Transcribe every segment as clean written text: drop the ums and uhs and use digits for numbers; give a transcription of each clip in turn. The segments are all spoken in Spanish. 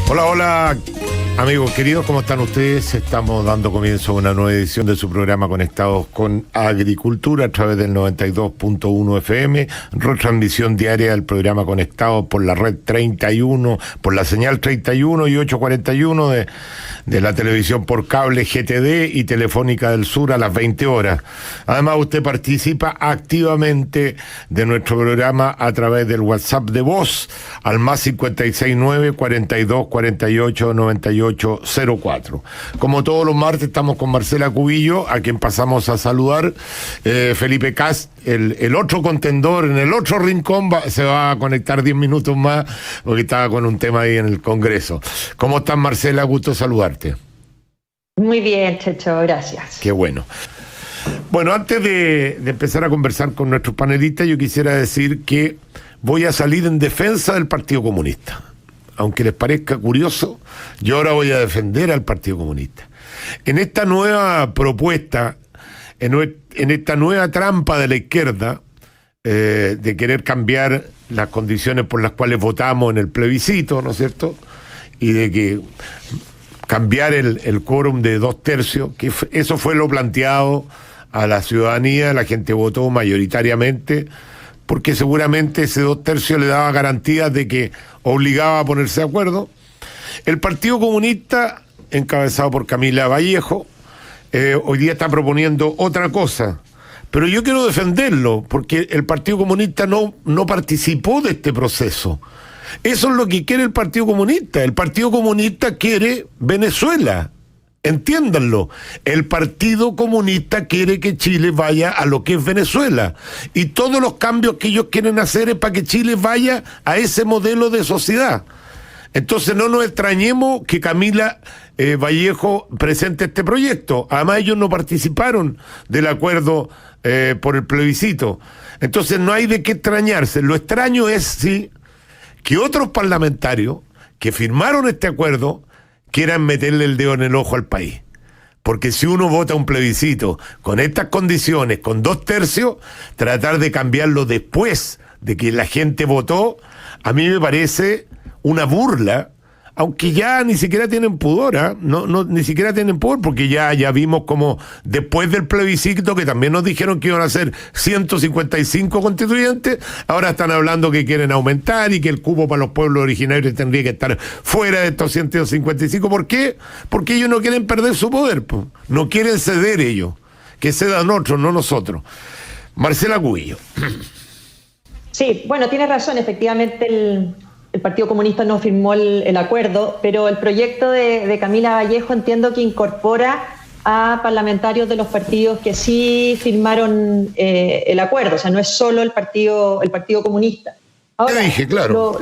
Hola, hola, amigos queridos, ¿cómo están ustedes? Estamos dando comienzo a una nueva edición de su programa Conectados con Agricultura a través del 92.1 FM, retransmisión diaria del programa Conectados por la red 31, por la señal 31 y 841 de la televisión por cable GTD y Telefónica del Sur a las 20 horas. Además, usted participa activamente de nuestro programa a través del WhatsApp de voz al más 569 42 48 98 04. Como todos los martes estamos con Marcela Cubillo, a quien pasamos a saludar. Felipe Cast, el otro contendor en el otro rincón, se va a conectar 10 minutos más porque estaba con un tema ahí en el Congreso. ¿Cómo estás, Marcela? Gusto saludarte. Muy bien, Checho, gracias. Qué bueno. Bueno, antes de empezar a conversar con nuestros panelistas, yo quisiera decir que voy a salir en defensa del Partido Comunista. Aunque les parezca curioso, yo ahora voy a defender al Partido Comunista. En esta nueva propuesta, en esta nueva trampa de la izquierda, de querer cambiar las condiciones por las cuales votamos en el plebiscito, ¿no es cierto? Y de que cambiar el quórum de 2/3, que eso fue lo planteado a la ciudadanía, la gente votó mayoritariamente, porque seguramente ese 2/3 le daba garantías de que obligaba a ponerse de acuerdo. El Partido Comunista, encabezado por Camila Vallejo, hoy día está proponiendo otra cosa, pero yo quiero defenderlo, porque el Partido Comunista no participó de este proceso. Eso es lo que quiere el Partido Comunista. El Partido Comunista quiere Venezuela. Entiéndanlo. El Partido Comunista quiere que Chile vaya a lo que es Venezuela. Y todos los cambios que ellos quieren hacer es para que Chile vaya a ese modelo de sociedad. Entonces no nos extrañemos que Camila Vallejo presente este proyecto. Además, ellos no participaron del acuerdo por el plebiscito. Entonces no hay de qué extrañarse. Lo extraño es, sí, que otros parlamentarios que firmaron este acuerdo quieran meterle el dedo en el ojo al país. Porque si uno vota un plebiscito con estas condiciones, con 2/3, tratar de cambiarlo después de que la gente votó, a mí me parece una burla, aunque ya ni siquiera tienen pudor, ¿eh? Ni siquiera tienen pudor, porque ya vimos como después del plebiscito, que también nos dijeron que iban a ser 155 constituyentes, ahora están hablando que quieren aumentar y que el cupo para los pueblos originarios tendría que estar fuera de estos 155. ¿Por qué? Porque ellos no quieren perder su poder, pues. No quieren ceder ellos, que cedan otros, no nosotros. Marcela Cubillo. Sí, bueno, tienes razón, efectivamente el Partido Comunista no firmó el acuerdo, pero el proyecto de Camila Vallejo entiendo que incorpora a parlamentarios de los partidos que sí firmaron el acuerdo, o sea, no es solo el Partido Comunista. Ahora, te dije, claro.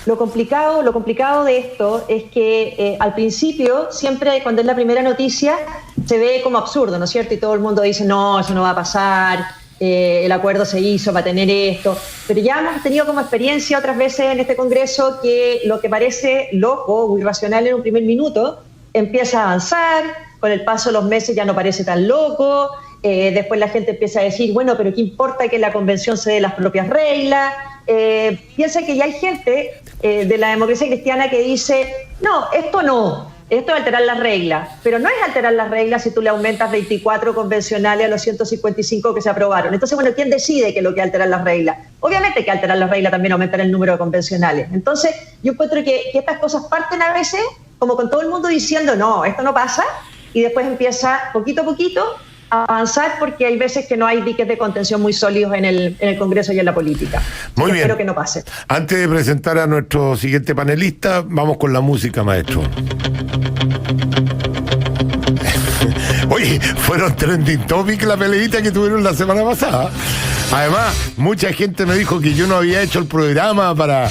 Lo complicado de esto es que al principio, siempre cuando es la primera noticia, se ve como absurdo, ¿no es cierto? Y todo el mundo dice, no, eso no va a pasar. El acuerdo se hizo para tener esto, pero ya hemos tenido como experiencia otras veces en este Congreso que lo que parece loco o irracional en un primer minuto empieza a avanzar, con el paso de los meses ya no parece tan loco, después la gente empieza a decir, bueno, pero ¿qué importa que la convención se dé las propias reglas? Piensa que ya hay gente de la democracia cristiana que dice, no, esto es alterar las reglas, pero no es alterar las reglas si tú le aumentas 24 convencionales a los 155 que se aprobaron. Entonces, bueno, ¿quién decide qué es lo que es alterar las reglas? Obviamente que alterar las reglas también aumentar el número de convencionales. Entonces, yo encuentro que estas cosas parten a veces como con todo el mundo diciendo, no, esto no pasa, y después empieza poquito a poquito a avanzar porque hay veces que no hay diques de contención muy sólidos en el Congreso y en la política. Muy bien. Espero que no pase. Antes de presentar a nuestro siguiente panelista, vamos con la música, maestro. Oye, fueron trending topic la peleita que tuvieron la semana pasada. Además, mucha gente me dijo que yo no había hecho el programa para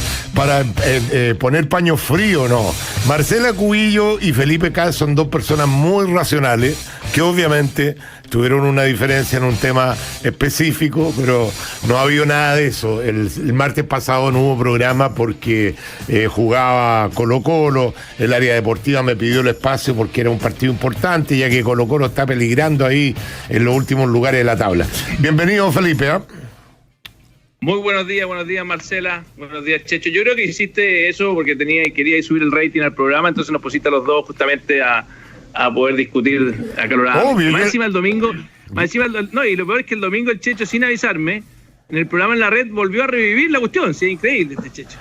poner paño frío, no. Marcela Cubillo y Felipe Cast son dos personas muy racionales que obviamente tuvieron una diferencia en un tema específico, pero no ha habido nada de eso. El martes pasado no hubo programa porque jugaba Colo-Colo, el área deportiva me pidió el espacio porque era un partido importante, ya que Colo-Colo está peligrando ahí en los últimos lugares de la tabla. Bienvenido, Felipe, ¿eh? Muy buenos días Marcela, buenos días Checho. Yo creo que hiciste eso porque quería subir el rating al programa, entonces nos pusiste a los dos justamente a poder discutir acaloradamente. Más encima el domingo, y lo peor es que el domingo el Checho, sin avisarme, en el programa en la red volvió a revivir la cuestión. Sí, es increíble este Checho.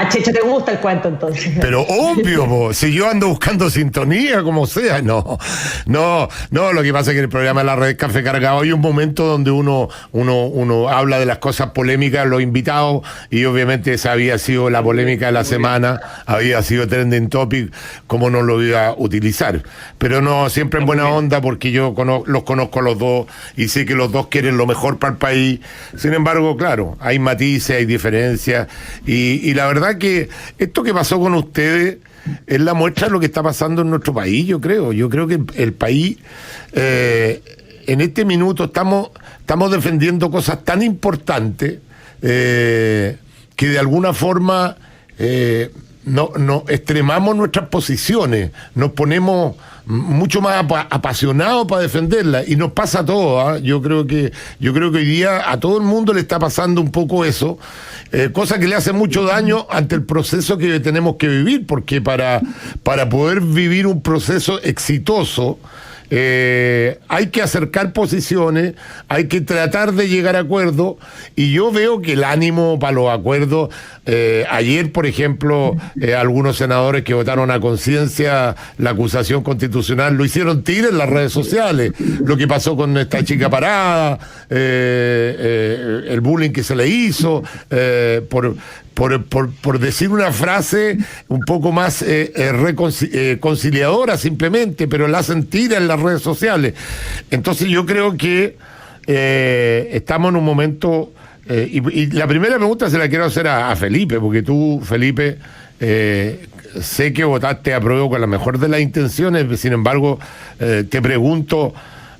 Checho, ¿te gusta el cuento entonces? Pero obvio, si yo ando buscando sintonía, como sea, no, lo que pasa es que en el programa de la red Café Cargado hay un momento donde uno habla de las cosas polémicas, los invitados, y obviamente esa había sido la polémica de la semana, había sido trending topic, como no lo iba a utilizar. Pero no, siempre en buena onda, porque yo los conozco a los dos, y sé que los dos quieren lo mejor para el país. Sin embargo, claro, hay matices, hay diferencias, y la verdad que esto que pasó con ustedes es la muestra de lo que está pasando en nuestro país. Yo creo que el país en este minuto estamos defendiendo cosas tan importantes que de alguna forma no extremamos nuestras posiciones, nos ponemos mucho más apasionados para defenderla, y nos pasa a todos, ¿eh? Yo creo que hoy día a todo el mundo le está pasando un poco eso, cosa que le hace mucho daño ante el proceso que tenemos que vivir, porque para poder vivir un proceso exitoso hay que acercar posiciones, hay que tratar de llegar a acuerdos, y yo veo que el ánimo para los acuerdos, ayer por ejemplo, algunos senadores que votaron a conciencia la acusación constitucional lo hicieron tigre en las redes sociales, lo que pasó con esta chica parada, el bullying que se le hizo, por decir una frase un poco más conciliadora simplemente, pero la hacen tira en las redes sociales. Entonces yo creo que estamos en un momento, y la primera pregunta se la quiero hacer a Felipe, porque tú, Felipe, sé que votaste a prueba con la mejor de las intenciones, sin embargo, te pregunto,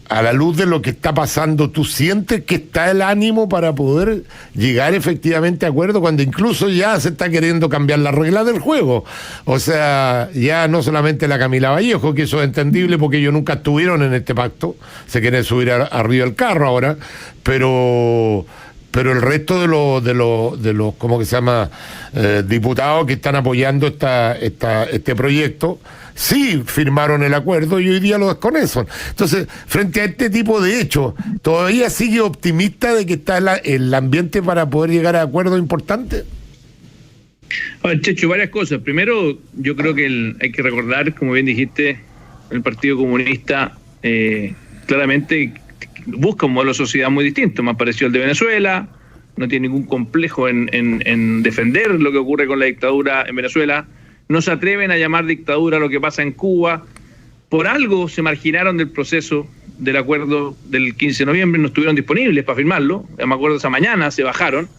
a la luz de lo que está pasando, ¿tú sientes que está el ánimo para poder llegar efectivamente a acuerdo, cuando incluso ya se está queriendo cambiar la regla del juego? O sea, ya no solamente la Camila Vallejo, que eso es entendible porque ellos nunca estuvieron en este pacto, se quieren subir arriba del carro ahora, pero el resto de los ¿cómo que se llama? Diputados que están apoyando este proyecto, sí firmaron el acuerdo y hoy día lo desconocen. Entonces, frente a este tipo de hechos, ¿todavía sigue optimista de que está el ambiente para poder llegar a acuerdos importantes? A ver, Checho, varias cosas. Primero, yo creo que hay que recordar, como bien dijiste, el Partido Comunista claramente busca un modelo de sociedad muy distinto, más parecido al de Venezuela, no tiene ningún complejo en defender lo que ocurre con la dictadura en Venezuela, no se atreven a llamar dictadura lo que pasa en Cuba. Por algo se marginaron del proceso del acuerdo del 15 de noviembre, no estuvieron disponibles para firmarlo, me acuerdo esa mañana, se bajaron,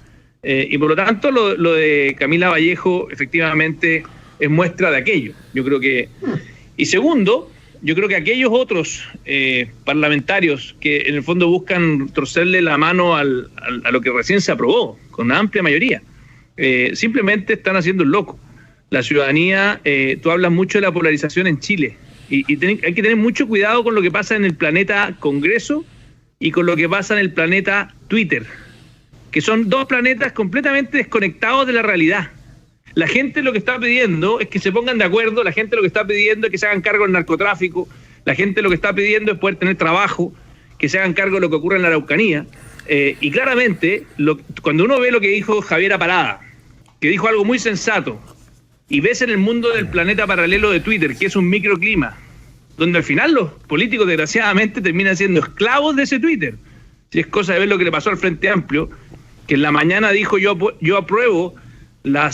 y por lo tanto lo de Camila Vallejo efectivamente es muestra de aquello. Yo creo que, y segundo, yo creo que aquellos otros parlamentarios que en el fondo buscan torcerle la mano a lo que recién se aprobó, con una amplia mayoría, simplemente están haciendo el loco. La ciudadanía, tú hablas mucho de la polarización en Chile, y hay que tener mucho cuidado con lo que pasa en el planeta Congreso y con lo que pasa en el planeta Twitter, que son dos planetas completamente desconectados de la realidad. La gente lo que está pidiendo es que se pongan de acuerdo, la gente lo que está pidiendo es que se hagan cargo del narcotráfico, la gente lo que está pidiendo es poder tener trabajo, que se hagan cargo de lo que ocurre en la Araucanía, y claramente, cuando uno ve lo que dijo Javiera Parada, que dijo algo muy sensato, y ves en el mundo del planeta paralelo de Twitter, que es un microclima, donde al final los políticos desgraciadamente terminan siendo esclavos de ese Twitter. Si es cosa de ver lo que le pasó al Frente Amplio, que en la mañana dijo yo apruebo la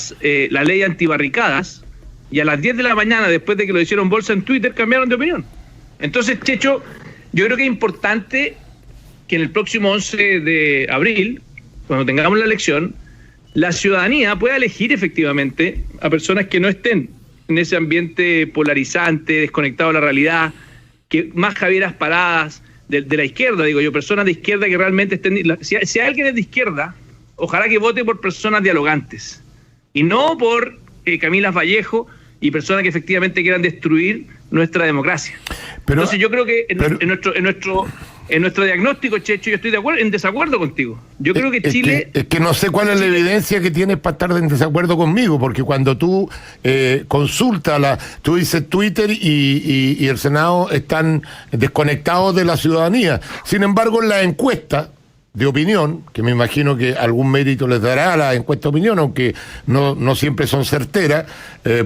ley antibarricadas, y a las 10 de la mañana, después de que lo hicieron bolsa en Twitter, cambiaron de opinión. Entonces, Checho, yo creo que es importante que en el próximo 11 de abril, cuando tengamos la elección, la ciudadanía pueda elegir efectivamente a personas que no estén en ese ambiente polarizante, desconectado de la realidad, que más Javieras Paradas de la izquierda, digo yo, personas de izquierda que realmente estén... Si alguien es de izquierda, ojalá que vote por personas dialogantes, y no por Camila Vallejo y personas que efectivamente quieran destruir nuestra democracia. Entonces yo creo que en nuestro en nuestro diagnóstico, Checho, yo estoy en desacuerdo contigo. Yo creo que Chile... Es que no sé cuál es la evidencia que tienes para estar en desacuerdo conmigo, porque cuando tú consultas, tú dices Twitter y el Senado están desconectados de la ciudadanía. Sin embargo, en la encuesta de opinión, que me imagino que algún mérito les dará a la encuesta de opinión, aunque no siempre son certeras,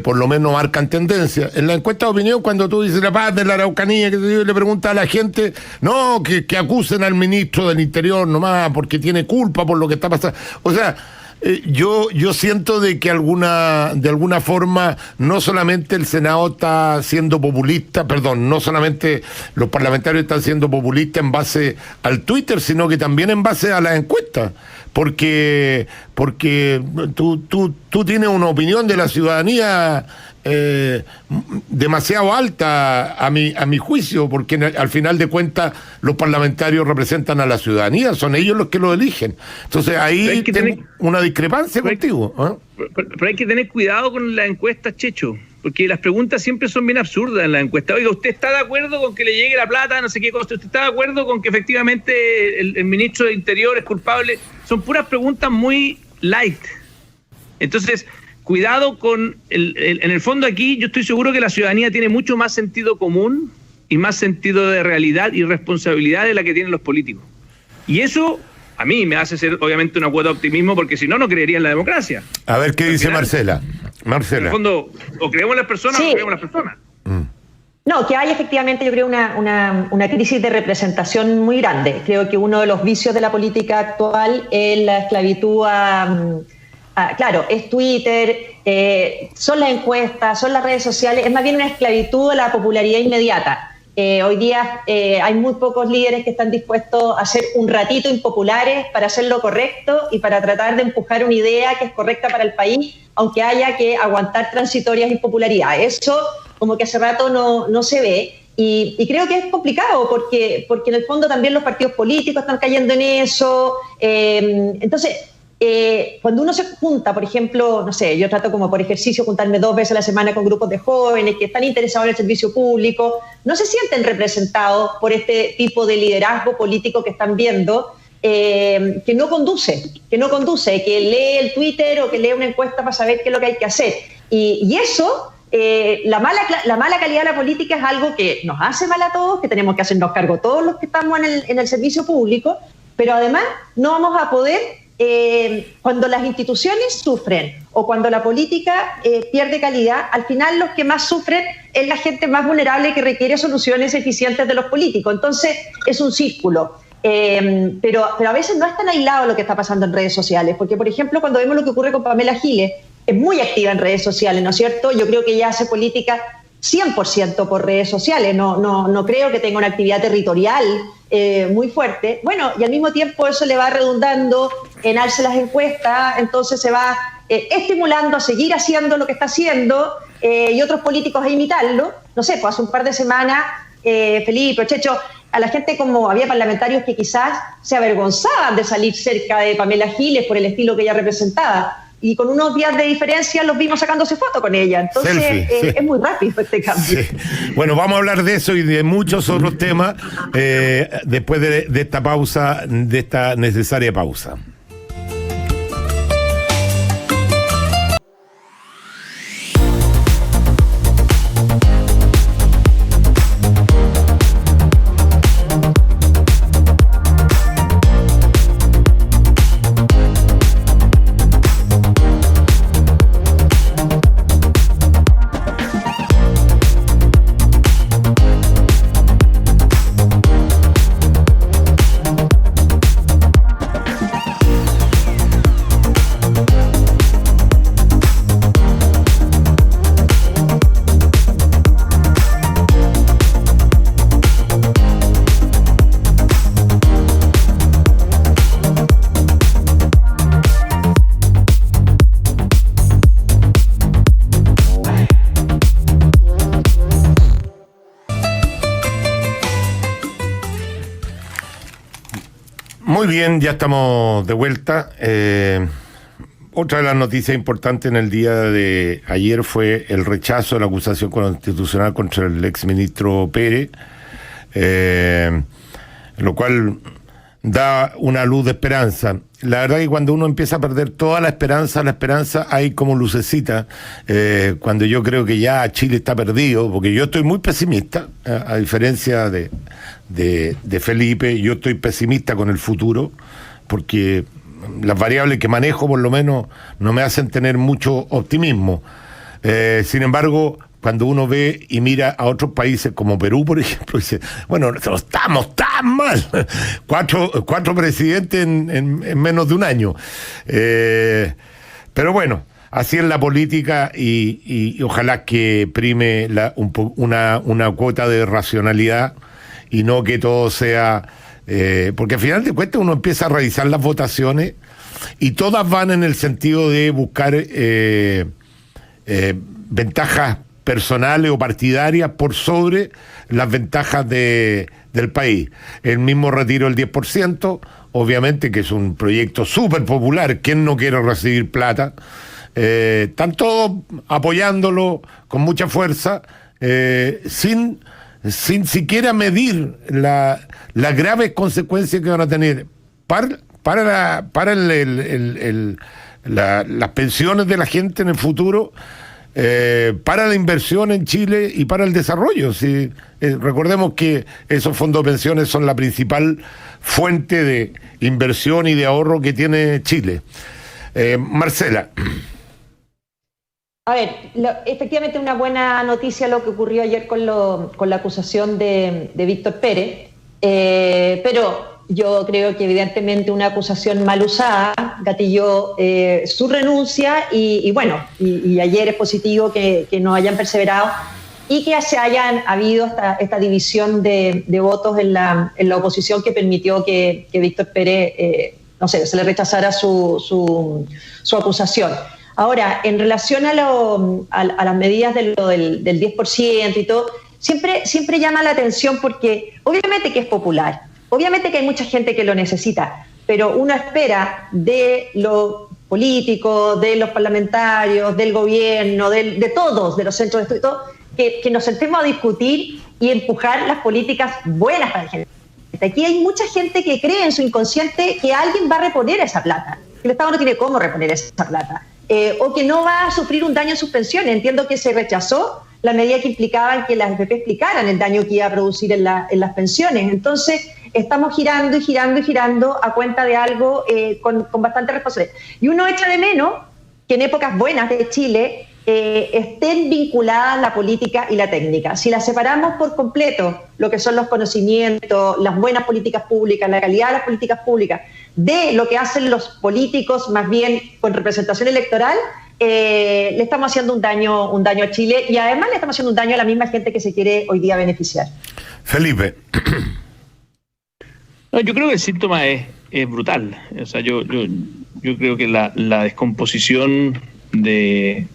por lo menos marcan tendencia. En la encuesta de opinión, cuando tú dices la paz de la Araucanía, que le pregunta a la gente, no, que acusen al ministro del Interior nomás, porque tiene culpa por lo que está pasando. O sea, yo siento de que de alguna forma no solamente el Senado está siendo populista, no solamente los parlamentarios están siendo populistas en base al Twitter, sino que también en base a las encuestas, porque tú tienes una opinión de la ciudadanía demasiado alta a mi juicio, porque al final de cuentas los parlamentarios representan a la ciudadanía, son ellos los que lo eligen. Entonces ahí tengo una discrepancia contigo. Pero hay que tener cuidado con las encuestas, Checho, porque las preguntas siempre son bien absurdas en las encuestas. Oiga, ¿usted está de acuerdo con que le llegue la plata, no sé qué cosa? ¿Usted está de acuerdo con que efectivamente el ministro de Interior es culpable? Son puras preguntas muy light. Entonces, cuidado con... en el fondo aquí yo estoy seguro que la ciudadanía tiene mucho más sentido común y más sentido de realidad y responsabilidad de la que tienen los políticos. Y eso a mí me hace ser obviamente una cuota de optimismo, porque si no, no creería en la democracia. A ver qué dice Marcela. En el fondo, o creemos en las personas o no creemos en las personas. No, que hay efectivamente, yo creo, una crisis de representación muy grande. Creo que uno de los vicios de la política actual es la esclavitud claro, es Twitter, son las encuestas, son las redes sociales, es más bien una esclavitud a la popularidad inmediata. Hoy día hay muy pocos líderes que están dispuestos a hacer un ratito impopulares para hacer lo correcto y para tratar de empujar una idea que es correcta para el país, aunque haya que aguantar transitorias impopularidades. Eso como que hace rato no se ve. Y creo que es complicado porque en el fondo también los partidos políticos están cayendo en eso. Entonces, cuando uno se junta, por ejemplo, no sé, yo trato como por ejercicio juntarme 2 veces a la semana con grupos de jóvenes que están interesados en el servicio público, no se sienten representados por este tipo de liderazgo político que están viendo, que no conduce, que lee el Twitter o que lee una encuesta para saber qué es lo que hay que hacer. Y eso, la mala calidad de la política es algo que nos hace mal a todos, que tenemos que hacernos cargo todos los que estamos en el servicio público, pero además no vamos a poder... cuando las instituciones sufren o cuando la política pierde calidad, al final los que más sufren es la gente más vulnerable que requiere soluciones eficientes de los políticos. Entonces es un círculo. Pero a veces no es tan aislado lo que está pasando en redes sociales, porque por ejemplo cuando vemos lo que ocurre con Pamela Giles, es muy activa en redes sociales, ¿no es cierto? Yo creo que ella hace política 100% por redes sociales, no creo que tenga una actividad territorial muy fuerte. Bueno, y al mismo tiempo eso le va redundando en alza las encuestas, entonces se va estimulando a seguir haciendo lo que está haciendo y otros políticos a imitarlo. No sé, pues hace un par de semanas, Felipe, Checho, a la gente, como había parlamentarios que quizás se avergonzaban de salir cerca de Pamela Giles por el estilo que ella representaba. Y con unos días de diferencia los vimos sacándose foto con ella. Entonces selfie, sí. Es muy rápido este cambio. Sí. Bueno, vamos a hablar de eso y de muchos otros temas después de esta pausa, de esta necesaria pausa. Muy bien, ya estamos de vuelta. Otra de las noticias importantes en el día de ayer fue el rechazo de la acusación constitucional contra el exministro Pérez. lo cual da una luz de esperanza. La verdad que cuando uno empieza a perder toda la esperanza hay como lucecita, cuando yo creo que ya Chile está perdido, porque yo estoy muy pesimista, a diferencia de Felipe. Yo estoy pesimista con el futuro, porque las variables que manejo por lo menos no me hacen tener mucho optimismo. Sin embargo, cuando uno ve y mira a otros países como Perú, por ejemplo, dice, bueno, no estamos tan mal. Cuatro presidentes en menos de un año. Pero bueno, así es la política y ojalá que prime una cuota de racionalidad y no que todo sea... porque al final de cuentas uno empieza a revisar las votaciones y todas van en el sentido de buscar ventajas personales o partidarias por sobre las ventajas del país. El mismo retiro del 10%, obviamente que es un proyecto súper popular. ¿Quién no quiere recibir plata? Están todos apoyándolo con mucha fuerza, sin siquiera medir las graves consecuencias que van a tener para las pensiones de la gente en el futuro, para la inversión en Chile y para el desarrollo. Sí, recordemos que esos fondos de pensiones son la principal fuente de inversión y de ahorro que tiene Chile. Marcela. A ver, efectivamente una buena noticia lo que ocurrió ayer con la acusación de Víctor Pérez, pero yo creo que evidentemente una acusación mal usada gatilló su renuncia y ayer es positivo que no hayan perseverado y que se hayan habido esta división de votos en la oposición que permitió que Víctor Pérez, se le rechazara su acusación. Ahora, en relación a las medidas del 10% y todo, siempre llama la atención porque obviamente que es popular, obviamente que hay mucha gente que lo necesita, pero uno espera de los políticos, de los parlamentarios, del gobierno, de todos, de los centros de estudio, que nos sentemos a discutir y empujar las políticas buenas para la gente. Aquí hay mucha gente que cree en su inconsciente que alguien va a reponer esa plata, que el Estado no tiene cómo reponer esa plata. O que no va a sufrir un daño en sus pensiones. Entiendo que se rechazó la medida que implicaba que las AFP explicaran el daño que iba a producir en las pensiones. Entonces, estamos girando y girando y girando a cuenta de algo con bastante responsabilidad. Y uno echa de menos que en épocas buenas de Chile estén vinculadas la política y la técnica. Si las separamos por completo, lo que son los conocimientos, las buenas políticas públicas, la calidad de las políticas públicas, de lo que hacen los políticos más bien con representación electoral, le estamos haciendo un daño a Chile y además le estamos haciendo un daño a la misma gente que se quiere hoy día beneficiar. Felipe. No, yo creo que el síntoma es brutal. O sea, yo creo que la descomposición de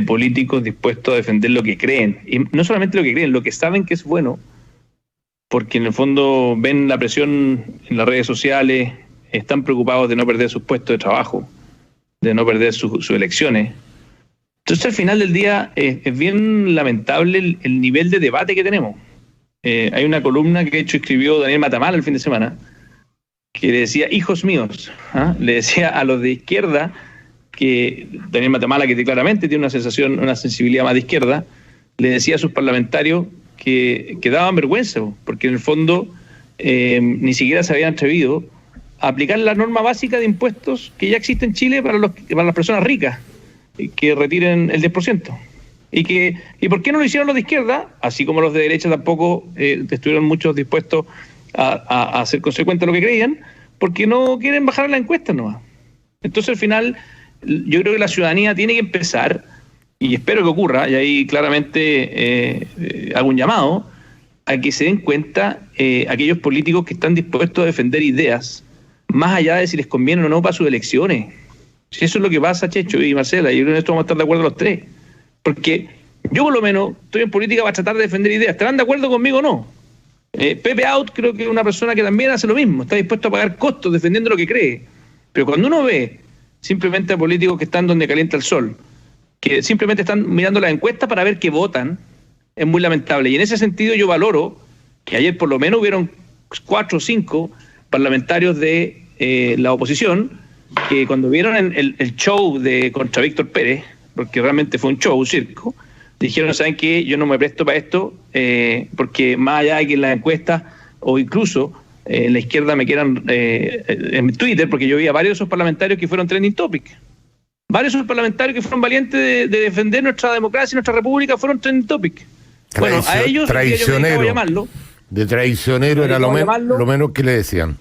políticos dispuestos a defender lo que creen, y no solamente lo que creen, lo que saben que es bueno, porque en el fondo ven la presión en las redes sociales, están preocupados de no perder sus puestos de trabajo, de no perder sus elecciones. Entonces, al final del día, es bien lamentable el nivel de debate que tenemos. Hay una columna que de hecho escribió Daniel Matamala el fin de semana, que le decía, hijos míos, le decía a los de izquierda, que Daniel Matamala, que claramente tiene una sensibilidad más de izquierda, le decía a sus parlamentarios que daban vergüenza, porque en el fondo ni siquiera se habían atrevido a aplicar la norma básica de impuestos que ya existe en Chile para las personas ricas, que retiren el 10%. ¿Y por qué no lo hicieron los de izquierda? Así como los de derecha tampoco estuvieron muchos dispuestos a ser consecuentes de lo que creían, porque no quieren bajar la encuesta nomás. Entonces, al final, yo creo que la ciudadanía tiene que empezar, y espero que ocurra, y ahí claramente hago un llamado, a que se den cuenta aquellos políticos que están dispuestos a defender ideas, más allá de si les conviene o no para sus elecciones. Si eso es lo que pasa, Checho y Marcela, y yo creo que en esto vamos a estar de acuerdo los tres. Porque yo por lo menos estoy en política para tratar de defender ideas. ¿Estarán de acuerdo conmigo o no? Pepe Out creo que es una persona que también hace lo mismo, está dispuesto a pagar costos defendiendo lo que cree. Pero cuando uno ve simplemente a políticos que están donde calienta el sol, que simplemente están mirando las encuestas para ver qué votan, es muy lamentable. Y en ese sentido yo valoro que ayer por lo menos hubieron 4 o 5 parlamentarios de la oposición que cuando vieron el show contra Víctor Pérez, porque realmente fue un show, un circo, dijeron, ¿saben qué? Yo no me presto para esto, porque más allá de que en las encuestas o incluso en la izquierda me quieran en Twitter, porque yo vi a varios de esos parlamentarios que fueron trending topic. Varios de esos parlamentarios que fueron valientes de defender nuestra democracia y nuestra república fueron trending topic. Bueno, a ellos traicionero. Yo me dedicaba a llamarlo. De traicionero era lo menos que le decían.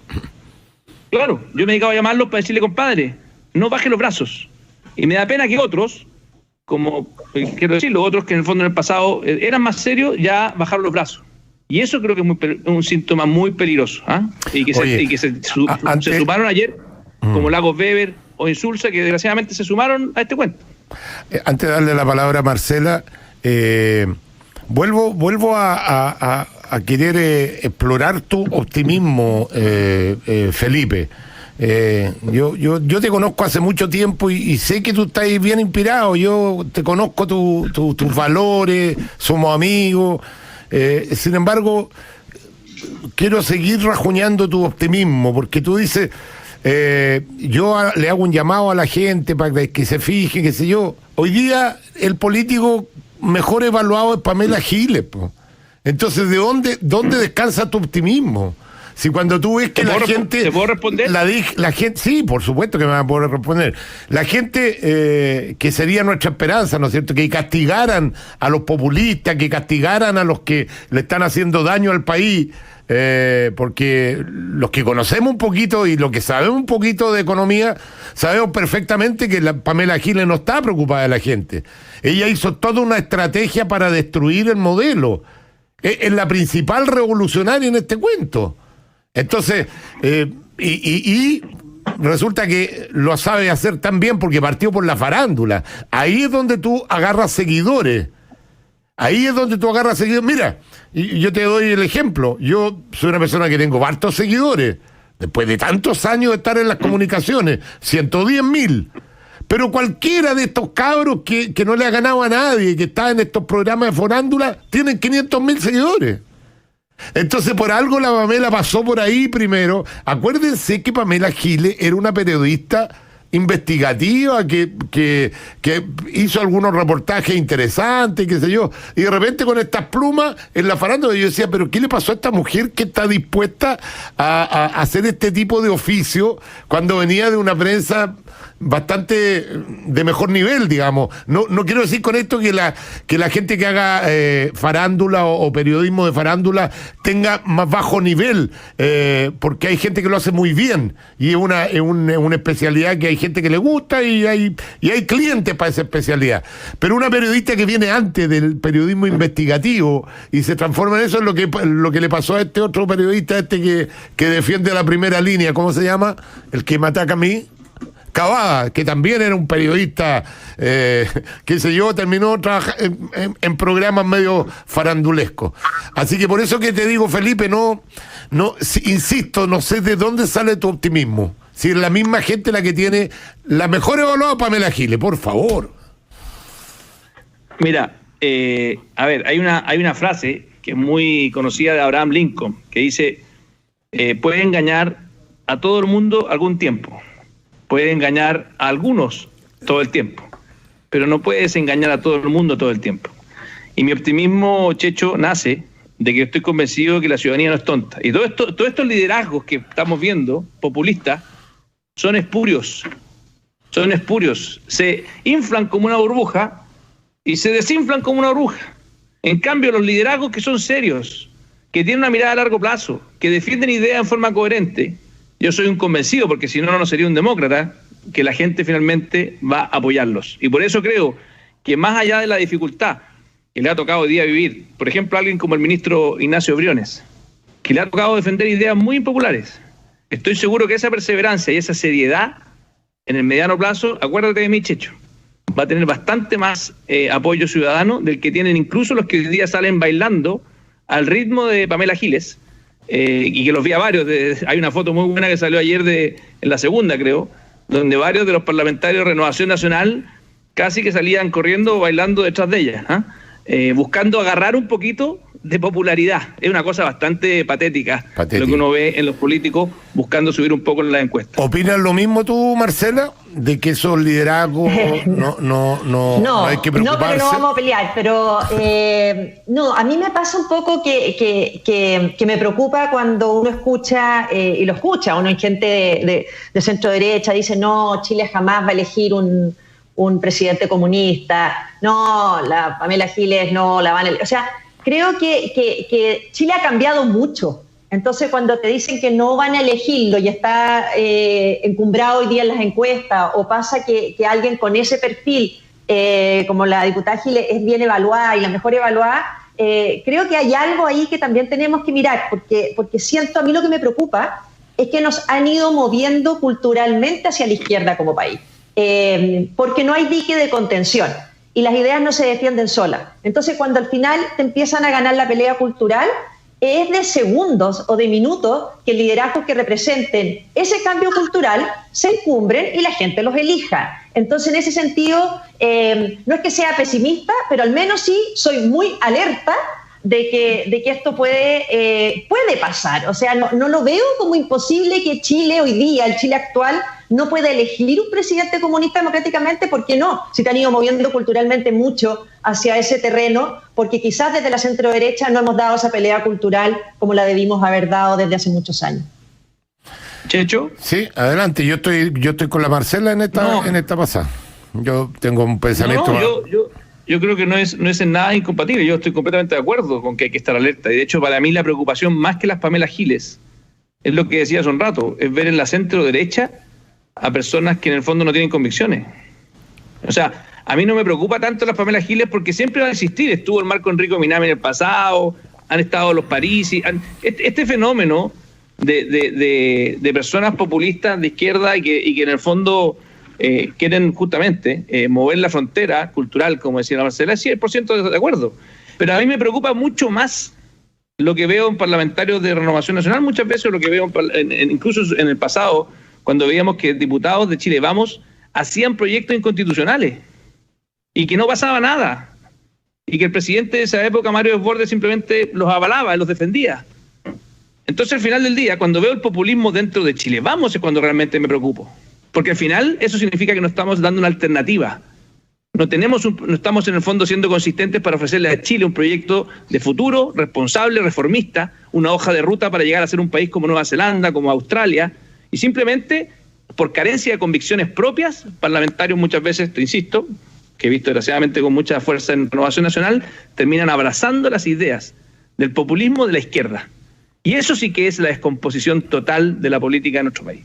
Claro, yo me dedicaba a llamarlos para decirle, compadre, no baje los brazos. Y me da pena que otros, como quiero decirlo, otros que en el fondo en el pasado eran más serios, ya bajaron los brazos. Y eso creo que es un síntoma muy peligroso. Y que se sumaron ayer, como Lagos Weber o Insulza, que desgraciadamente se sumaron a este cuento. Antes de darle la palabra a Marcela, vuelvo a querer explorar tu optimismo, Felipe. Yo te conozco hace mucho tiempo y sé que tú estás bien inspirado. Yo te conozco tus valores, somos amigos. Sin embargo, quiero seguir rajuñando tu optimismo, porque tú dices, yo le hago un llamado a la gente para que se fije, qué sé yo. Hoy día el político mejor evaluado es Pamela Giles, po. Entonces, ¿de dónde descansa tu optimismo? Si cuando tú ves que la gente... ¿Te puedo responder? La gente, sí, por supuesto que me van a poder responder. La gente, que sería nuestra esperanza, ¿no es cierto? Que castigaran a los populistas, que castigaran a los que le están haciendo daño al país, porque los que conocemos un poquito y los que sabemos un poquito de economía, sabemos perfectamente que Pamela Giles no está preocupada de la gente. Ella hizo toda una estrategia para destruir el modelo. Es la principal revolucionaria en este cuento. Entonces, y resulta que lo sabe hacer tan bien porque partió por la farándula. Ahí es donde tú agarras seguidores. Mira, yo te doy el ejemplo. Yo soy una persona que tengo hartos seguidores. Después de tantos años de estar en las comunicaciones, 110.000. Pero cualquiera de estos cabros que no le ha ganado a nadie, que está en estos programas de farándula, tienen 500.000 seguidores. Entonces, por algo la Pamela pasó por ahí primero. Acuérdense que Pamela Giles era una periodista investigativa que hizo algunos reportajes interesantes, qué sé yo, y de repente con estas plumas en la farándula yo decía, pero ¿qué le pasó a esta mujer que está dispuesta a hacer este tipo de oficio cuando venía de una prensa bastante de mejor nivel, digamos? No quiero decir con esto que la gente que haga farándula o periodismo de farándula tenga más bajo nivel, porque hay gente que lo hace muy bien y es una especialidad que hay gente que le gusta y hay clientes para esa especialidad. Pero una periodista que viene antes del periodismo investigativo y se transforma en eso, es lo que le pasó a este otro periodista que defiende la primera línea. ¿Cómo se llama? El que me ataca a mí. Cavada, que también era un periodista, qué sé yo, terminó trabajando en programas medio farandulescos. Así que por eso que te digo, Felipe, insisto, no sé de dónde sale tu optimismo. Si es la misma gente la que tiene la mejor evaluada, Pamela Giles, por favor. Mira, a ver, hay una frase que es muy conocida de Abraham Lincoln, que dice, puede engañar a todo el mundo algún tiempo. Puede engañar a algunos todo el tiempo, pero no puedes engañar a todo el mundo todo el tiempo. Y mi optimismo, Checho, nace de que estoy convencido de que la ciudadanía no es tonta. Y todos estos liderazgos que estamos viendo, populistas, son espurios. Se inflan como una burbuja y se desinflan como una burbuja. En cambio, los liderazgos que son serios, que tienen una mirada a largo plazo, que defienden ideas en forma coherente, yo soy un convencido, porque si no, no sería un demócrata, que la gente finalmente va a apoyarlos. Y por eso creo que más allá de la dificultad que le ha tocado hoy día vivir, por ejemplo, a alguien como el ministro Ignacio Briones, que le ha tocado defender ideas muy impopulares, estoy seguro que esa perseverancia y esa seriedad en el mediano plazo, acuérdate de mí, Checho, va a tener bastante más apoyo ciudadano del que tienen incluso los que hoy día salen bailando al ritmo de Pamela Giles, y que los vi a varios. Hay una foto muy buena que salió ayer en la segunda, creo, donde varios de los parlamentarios de Renovación Nacional casi que salían corriendo o bailando detrás de ella, buscando agarrar un poquito de popularidad. Es una cosa bastante patética lo que uno ve en los políticos buscando subir un poco en las encuestas. ¿Opinas lo mismo tú, Marcela? De que esos liderazgos no hay que preocuparse. No, pero no vamos a pelear. Pero no, a mí me pasa un poco que me preocupa cuando uno escucha, y lo escucha, uno hay gente de centro derecha, dice, no, Chile jamás va a elegir un presidente comunista, no, la Pamela Giles no la van a elegir. O sea, creo que Chile ha cambiado mucho. Entonces, cuando te dicen que no van a elegirlo y está encumbrado hoy día en las encuestas, o pasa que alguien con ese perfil, como la diputada Giles, es bien evaluada y la mejor evaluada, creo que hay algo ahí que también tenemos que mirar, porque siento, a mí lo que me preocupa es que nos han ido moviendo culturalmente hacia la izquierda como país, porque no hay dique de contención y las ideas no se defienden solas. Entonces, cuando al final te empiezan a ganar la pelea cultural, es de segundos o de minutos que liderazgos que representen ese cambio cultural se encumbren y la gente los elija. Entonces, en ese sentido, no es que sea pesimista, pero al menos sí soy muy alerta de que esto puede pasar. O sea, no lo veo como imposible que Chile hoy día, el Chile actual, no pueda elegir un presidente comunista democráticamente. ¿Por qué no? Si te han ido moviendo culturalmente mucho hacia ese terreno, porque quizás desde la centro derecha no hemos dado esa pelea cultural como la debimos haber dado desde hace muchos años. Checho. Sí, adelante. Yo estoy con la Marcela en esta pasada. Yo tengo un pensamiento. Yo creo que no es en nada incompatible. Yo estoy completamente de acuerdo con que hay que estar alerta. Y de hecho, para mí la preocupación más que las Pamela Giles es lo que decía hace un rato, es ver en la centro derecha a personas que en el fondo no tienen convicciones. O sea, a mí no me preocupa tanto las Pamela Giles porque siempre van a existir. Estuvo el Marco Enrico Minami en el pasado, han estado los Parisi. Este fenómeno de personas populistas de izquierda y que en el fondo quieren justamente mover la frontera cultural, como decía la Marcela, 100% de acuerdo. Pero a mí me preocupa mucho más lo que veo en parlamentarios de Renovación Nacional, muchas veces lo que veo incluso en el pasado, cuando veíamos que diputados de Chile Vamos hacían proyectos inconstitucionales y que no pasaba nada, y que el presidente de esa época, Mario Desbordes, simplemente los avalaba, los defendía. Entonces, al final del día, cuando veo el populismo dentro de Chile Vamos, es cuando realmente me preocupo. Porque al final eso significa que no estamos dando una alternativa. No estamos en el fondo siendo consistentes para ofrecerle a Chile un proyecto de futuro, responsable, reformista, una hoja de ruta para llegar a ser un país como Nueva Zelanda, como Australia, y simplemente, por carencia de convicciones propias, parlamentarios muchas veces, te insisto, que he visto desgraciadamente con mucha fuerza en Renovación Nacional, terminan abrazando las ideas del populismo de la izquierda. Y eso sí que es la descomposición total de la política de nuestro país.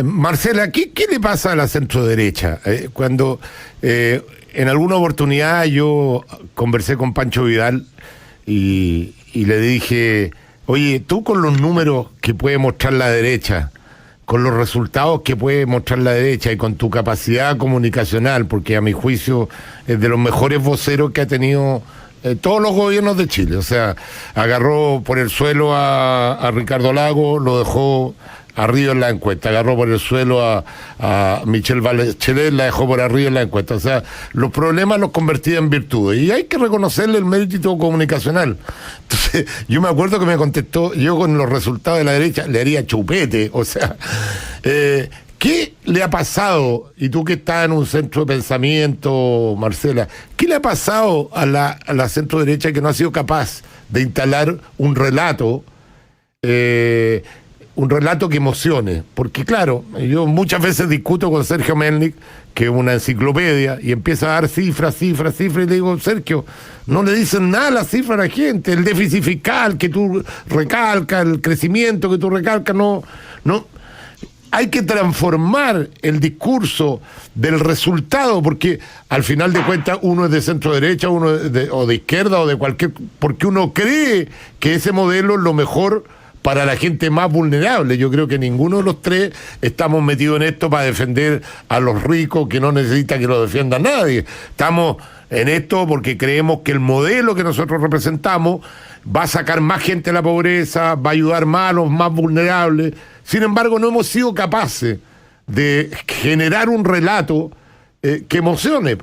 Marcela, ¿qué le pasa a la centroderecha? Cuando en alguna oportunidad yo conversé con Pancho Vidal y le dije, oye, tú con los números que puede mostrar la derecha, con los resultados que puede mostrar la derecha y con tu capacidad comunicacional, porque a mi juicio es de los mejores voceros que ha tenido todos los gobiernos de Chile, o sea, agarró por el suelo a Ricardo Lagos, lo dejó arriba en la encuesta, agarró por el suelo a Michelle Bachelet, la dejó por arriba en la encuesta, o sea, los problemas los convertía en virtudes, y hay que reconocerle el mérito comunicacional. Entonces, yo me acuerdo que me contestó, yo con los resultados de la derecha le haría chupete, o sea, ¿qué le ha pasado? Y tú que estás en un centro de pensamiento, Marcela, ¿qué le ha pasado a la centro derecha que no ha sido capaz de instalar un relato que emocione? Porque claro, yo muchas veces discuto con Sergio Melnik, que es una enciclopedia, y empieza a dar cifras, y le digo, Sergio, no le dicen nada a las cifras a la gente, el déficit fiscal que tú recalcas, el crecimiento que tú recalcas, no. Hay que transformar el discurso del resultado, porque al final de cuentas uno es de centro derecha, uno o de izquierda o de cualquier, porque uno cree que ese modelo es lo mejor para la gente más vulnerable. Yo creo que ninguno de los tres estamos metidos en esto para defender a los ricos, que no necesita que lo defienda nadie. Estamos en esto porque creemos que el modelo que nosotros representamos va a sacar más gente de la pobreza, va a ayudar más a los más vulnerables. Sin embargo, no hemos sido capaces de generar un relato que emocione.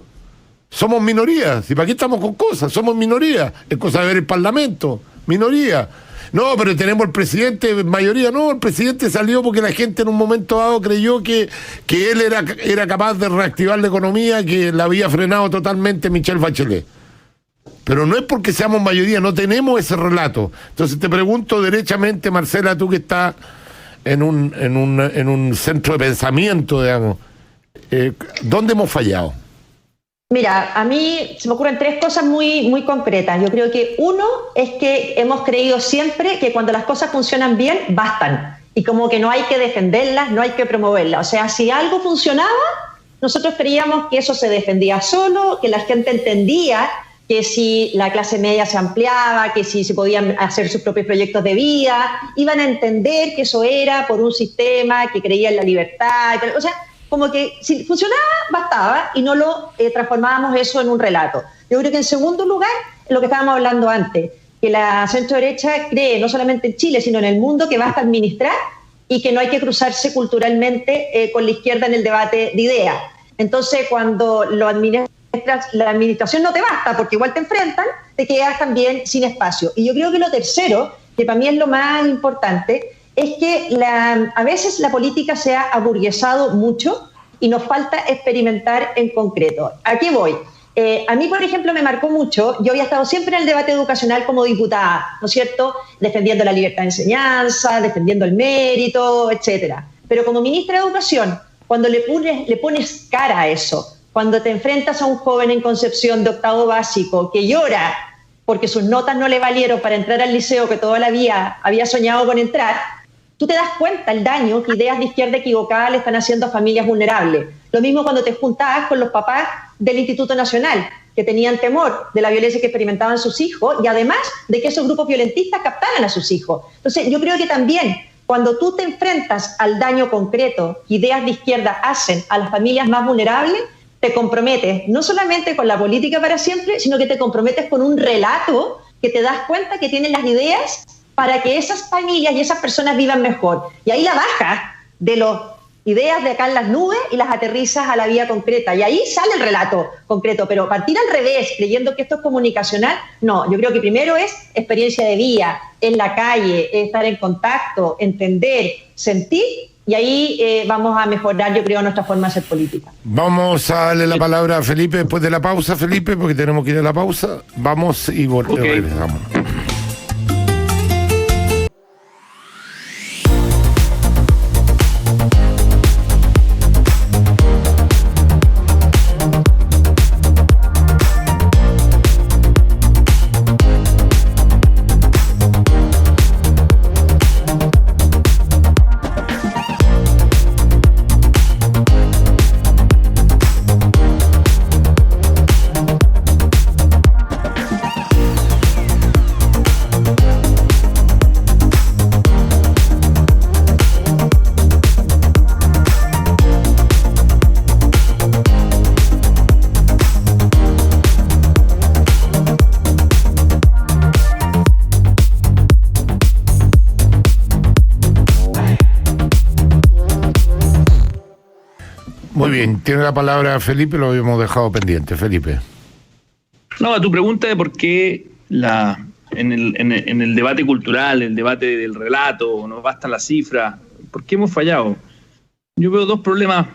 Somos minoría. ¿Y para qué estamos con cosas? Somos minoría. Es cosa de ver el Parlamento. Minoría. No, pero tenemos el presidente, mayoría. No, el presidente salió porque la gente en un momento dado creyó que él era capaz de reactivar la economía, que la había frenado totalmente Michelle Bachelet. Pero no es porque seamos mayoría, no tenemos ese relato. Entonces te pregunto derechamente, Marcela, tú que estás en un centro de pensamiento, digamos, ¿dónde hemos fallado? Mira, a mí se me ocurren tres cosas muy, muy concretas. Yo creo que uno es que hemos creído siempre que cuando las cosas funcionan bien, bastan. Y como que no hay que defenderlas, no hay que promoverlas. O sea, si algo funcionaba, nosotros creíamos que eso se defendía solo, que la gente entendía que si la clase media se ampliaba, que si se podían hacer sus propios proyectos de vida, iban a entender que eso era por un sistema que creía en la libertad. O sea, como que si funcionaba, bastaba y no lo transformábamos eso en un relato. Yo creo que en segundo lugar, lo que estábamos hablando antes, que la centro-derecha cree no solamente en Chile, sino en el mundo que basta administrar y que no hay que cruzarse culturalmente con la izquierda en el debate de ideas. Entonces, cuando lo administras, la administración no te basta, porque igual te enfrentan, te quedas también sin espacio. Y yo creo que lo tercero, que para mí es lo más importante, es que a veces la política se ha aburguesado mucho y nos falta experimentar en concreto. ¿A qué voy? A mí, por ejemplo, me marcó mucho, yo había estado siempre en el debate educacional como diputada, ¿no es cierto?, defendiendo la libertad de enseñanza, defendiendo el mérito, etcétera. Pero como ministra de Educación, cuando le pones cara a eso, cuando te enfrentas a un joven en Concepción de octavo básico que llora porque sus notas no le valieron para entrar al liceo que toda la vida había soñado con entrar, tú te das cuenta el daño que ideas de izquierda equivocada le están haciendo a familias vulnerables. Lo mismo cuando te juntabas con los papás del Instituto Nacional, que tenían temor de la violencia que experimentaban sus hijos y además de que esos grupos violentistas captaran a sus hijos. Entonces, yo creo que también cuando tú te enfrentas al daño concreto que ideas de izquierda hacen a las familias más vulnerables, te comprometes no solamente con la política para siempre, sino que te comprometes con un relato que te das cuenta que tienen las ideas para que esas familias y esas personas vivan mejor. Y ahí la bajas de las ideas de acá en las nubes y las aterrizas a la vida concreta. Y ahí sale el relato concreto. Pero partir al revés, creyendo que esto es comunicacional, no. Yo creo que primero es experiencia de vida, en la calle, estar en contacto, entender, sentir. Y ahí vamos a mejorar, yo creo, nuestra forma de hacer política. Vamos a darle la palabra a Felipe después de la pausa, Felipe, porque tenemos que ir a la pausa. Vamos y regresamos. Muy bien, tiene la palabra Felipe, lo habíamos dejado pendiente. Felipe. No, a tu pregunta de por qué en el debate cultural, el debate del relato, no bastan las cifras, ¿por qué hemos fallado? Yo veo dos problemas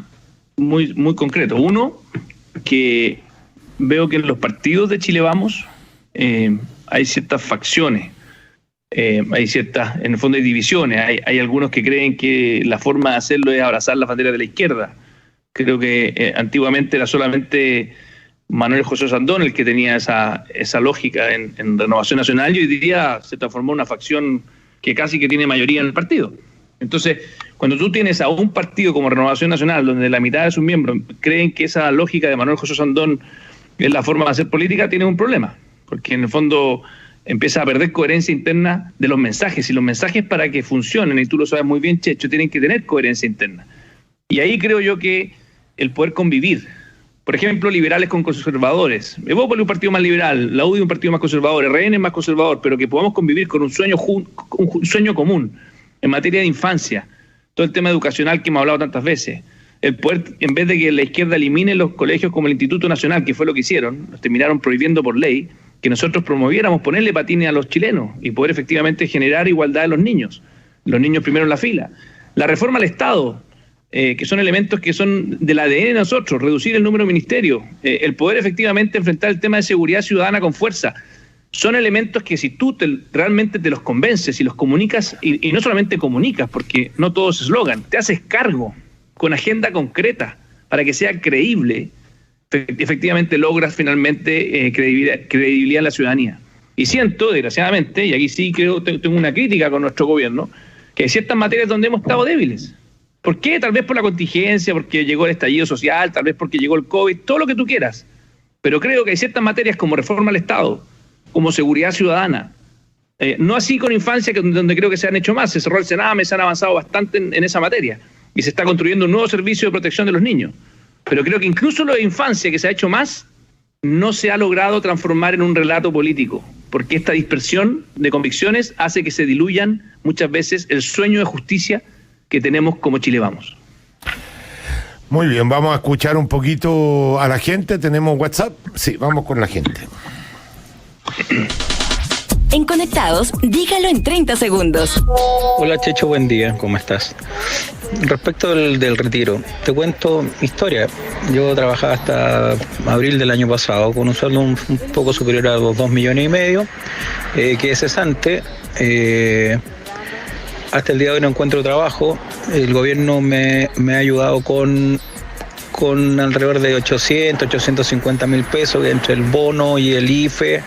muy, muy concretos. Uno, que veo que en los partidos de Chile Vamos hay ciertas facciones, hay ciertas, en el fondo hay divisiones, hay algunos que creen que la forma de hacerlo es abrazar la bandera de la izquierda. Creo que antiguamente era solamente Manuel José Sandón el que tenía esa lógica en Renovación Nacional y hoy día se transformó en una facción que casi que tiene mayoría en el partido. Entonces, cuando tú tienes a un partido como Renovación Nacional, donde la mitad de sus miembros creen que esa lógica de Manuel José Sandón es la forma de hacer política, tienes un problema, porque en el fondo empieza a perder coherencia interna de los mensajes, y los mensajes para que funcionen, y tú lo sabes muy bien, Checho, tienen que tener coherencia interna. Y ahí creo yo que el poder convivir, por ejemplo, liberales con conservadores, Evópolis un partido más liberal, la UDI un partido más conservador, RN más conservador, pero que podamos convivir con un sueño común en materia de infancia, todo el tema educacional que hemos hablado tantas veces, el poder, en vez de que la izquierda elimine los colegios como el Instituto Nacional, que fue lo que hicieron, nos terminaron prohibiendo por ley, que nosotros promoviéramos ponerle patines a los chilenos y poder efectivamente generar igualdad de los niños primero en la fila. La reforma al Estado, que son elementos que son del ADN de nosotros, reducir el número de ministerios, el poder efectivamente enfrentar el tema de seguridad ciudadana con fuerza, son elementos que si tú realmente te los convences y los comunicas, y no solamente comunicas, porque no todo es eslogan, te haces cargo con agenda concreta para que sea creíble, efectivamente logras finalmente credibilidad en la ciudadanía. Y siento, desgraciadamente, y aquí sí creo tengo una crítica con nuestro gobierno, que hay ciertas materias donde hemos estado débiles. ¿Por qué? Tal vez por la contingencia, porque llegó el estallido social, tal vez porque llegó el COVID, todo lo que tú quieras. Pero creo que hay ciertas materias como reforma al Estado, como seguridad ciudadana, no así con infancia, donde creo que se han hecho más. Se cerró el Sename, se han avanzado bastante en esa materia y se está construyendo un nuevo servicio de protección de los niños. Pero creo que incluso lo de infancia, que se ha hecho más, no se ha logrado transformar en un relato político, porque esta dispersión de convicciones hace que se diluyan muchas veces el sueño de justicia que tenemos como Chile Vamos. Muy bien, vamos a escuchar un poquito a la gente. ¿Tenemos WhatsApp? Sí, vamos con la gente. En Conectados, dígalo en 30 segundos. Hola Checho, buen día, ¿cómo estás? Respecto del retiro, te cuento historia. Yo trabajaba hasta abril del año pasado con un sueldo un poco superior a los 2,5 millones, que es cesante. Hasta el día de hoy no encuentro trabajo. El gobierno me ha ayudado con alrededor de 850 mil pesos entre el bono y el IFE,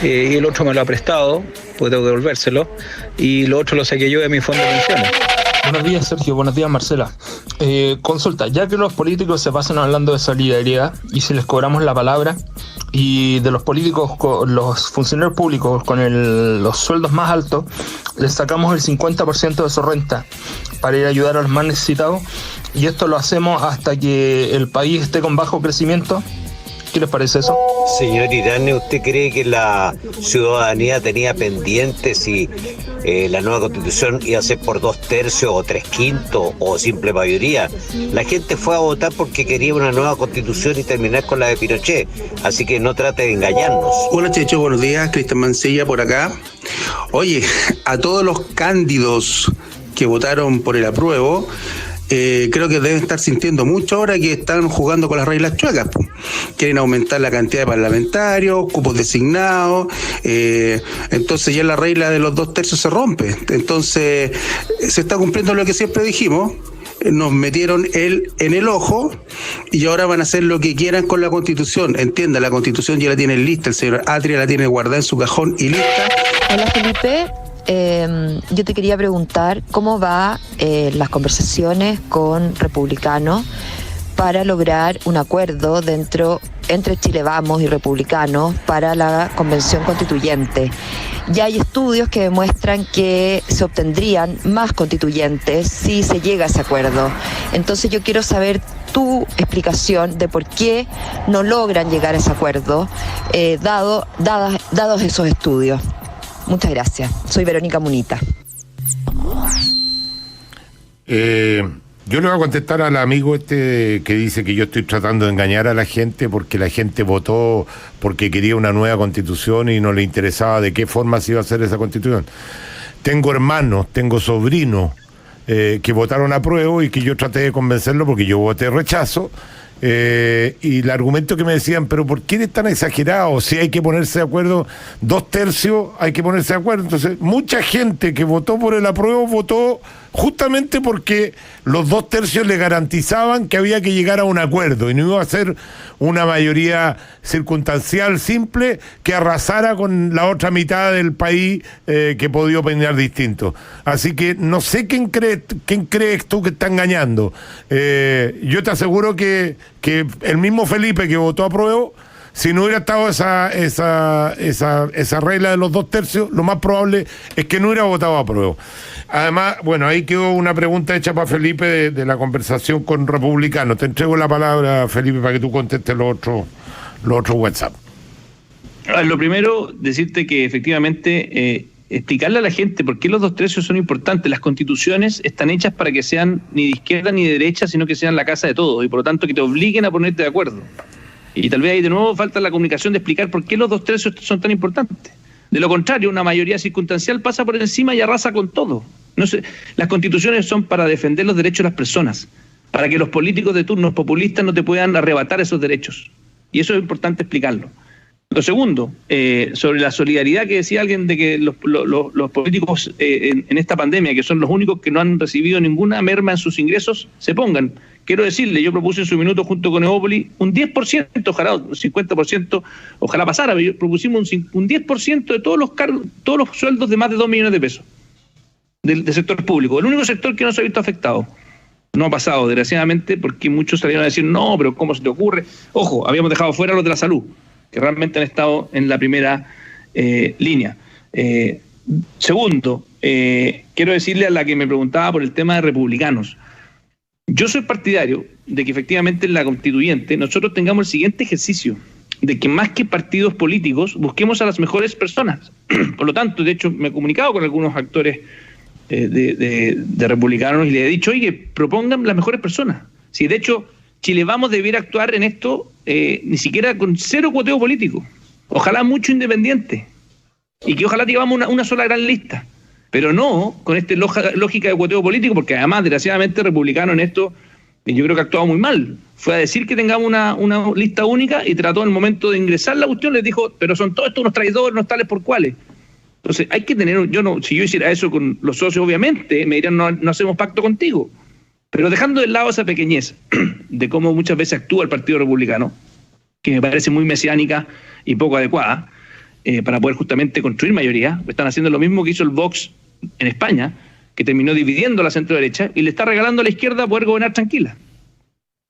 y el otro me lo ha prestado, pues tengo que devolvérselo, y lo otro lo saqué yo de mi fondo de pensiones. Buenos días, Sergio. Buenos días, Marcela. Consulta, ya que los políticos se pasan hablando de solidaridad y si les cobramos la palabra, y de los políticos, los funcionarios públicos con los sueldos más altos, les sacamos el 50% de su renta para ir a ayudar a los más necesitados, y esto lo hacemos hasta que el país esté con bajo crecimiento. ¿Qué les parece eso? Señor Irane, ¿usted cree que la ciudadanía tenía pendiente si la nueva constitución iba a ser por 2/3 o 3/5 o simple mayoría? La gente fue a votar porque quería una nueva constitución y terminar con la de Pinochet, así que no trate de engañarnos. Hola Checho, buenos días, Cristian Mancilla por acá. Oye, a todos los cándidos que votaron por el apruebo, creo que deben estar sintiendo mucho ahora que están jugando con las reglas chuecas. Quieren aumentar la cantidad de parlamentarios, cupos designados, entonces ya la regla de los 2/3 se rompe. Entonces se está cumpliendo lo que siempre dijimos. Nos metieron en el ojo y ahora van a hacer lo que quieran con la Constitución. Entienda, la Constitución ya la tienen lista, el señor Atria la tiene guardada en su cajón y lista. Hola Felipe. Yo te quería preguntar cómo va las conversaciones con republicanos para lograr un acuerdo entre Chile Vamos y republicanos para la convención constituyente. Ya hay estudios que demuestran que se obtendrían más constituyentes si se llega a ese acuerdo. Entonces yo quiero saber tu explicación de por qué no logran llegar a ese acuerdo, dados esos estudios. Muchas gracias. Soy Verónica Munita. Yo le voy a contestar al amigo que dice que yo estoy tratando de engañar a la gente porque la gente votó porque quería una nueva constitución y no le interesaba de qué forma se iba a hacer esa constitución. Tengo hermanos, tengo sobrinos que votaron a prueba y que yo traté de convencerlo porque yo voté rechazo. Y el argumento que me decían, pero ¿por qué eres tan exagerado? Si hay que ponerse de acuerdo, 2/3 hay que ponerse de acuerdo. Entonces, mucha gente que votó por el apruebo votó justamente porque los 2/3 le garantizaban que había que llegar a un acuerdo y no iba a ser una mayoría circunstancial simple que arrasara con la otra mitad del país que podía opinar distinto. Así que no sé quién crees tú que está engañando. Yo te aseguro que el mismo Felipe que votó a prueba, si no hubiera estado esa regla de los 2/3, lo más probable es que no hubiera votado a prueba. Además, bueno, ahí quedó una pregunta hecha para Felipe de la conversación con republicanos. Te entrego la palabra, Felipe, para que tú contestes los otros WhatsApp. Lo primero, decirte que efectivamente explicarle a la gente por qué los 2/3 son importantes. Las constituciones están hechas para que sean ni de izquierda ni de derecha, sino que sean la casa de todos, y por lo tanto que te obliguen a ponerte de acuerdo. Y tal vez ahí de nuevo falta la comunicación de explicar por qué los 2/3 son tan importantes. De lo contrario, una mayoría circunstancial pasa por encima y arrasa con todo. No sé, las constituciones son para defender los derechos de las personas, para que los políticos de turnos populistas no te puedan arrebatar esos derechos. Y eso es importante explicarlo. Lo segundo, sobre la solidaridad que decía alguien de que los políticos en esta pandemia, que son los únicos que no han recibido ninguna merma en sus ingresos, se pongan. Quiero decirle, yo propuse en su minuto junto con Evópoli un 10%, ojalá un 50%, ojalá pasara, pero propusimos un 10% de todos los cargos, todos los sueldos de más de 2 millones de pesos del sector público. El único sector que no se ha visto afectado. No ha pasado, desgraciadamente, porque muchos salieron a decir, no, pero ¿cómo se te ocurre? Ojo, habíamos dejado fuera los de la salud, que realmente han estado en la primera línea. Segundo, quiero decirle a la que me preguntaba por el tema de republicanos. Yo soy partidario de que efectivamente en la constituyente nosotros tengamos el siguiente ejercicio, de que más que partidos políticos busquemos a las mejores personas. Por lo tanto, de hecho, me he comunicado con algunos actores de republicanos y les he dicho, oye, propongan las mejores personas. Si de hecho Chile Vamos debiera actuar en esto ni siquiera con 0 cuoteo político, ojalá mucho independiente, y que ojalá llevamos una sola gran lista, pero no con esta lógica de cuoteo político, porque además desgraciadamente republicano en esto yo creo que ha actuado muy mal. Fue a decir que tengamos una lista única y trató en el momento de ingresar la cuestión, les dijo, pero son todos estos unos traidores, unos tales por cuales. Entonces hay que tener, si yo hiciera eso con los socios, obviamente me dirían, no hacemos pacto contigo. Pero dejando de lado esa pequeñez de cómo muchas veces actúa el Partido Republicano, que me parece muy mesiánica y poco adecuada, para poder justamente construir mayoría, están haciendo lo mismo que hizo el Vox en España, que terminó dividiendo la centro-derecha y le está regalando a la izquierda poder gobernar tranquila.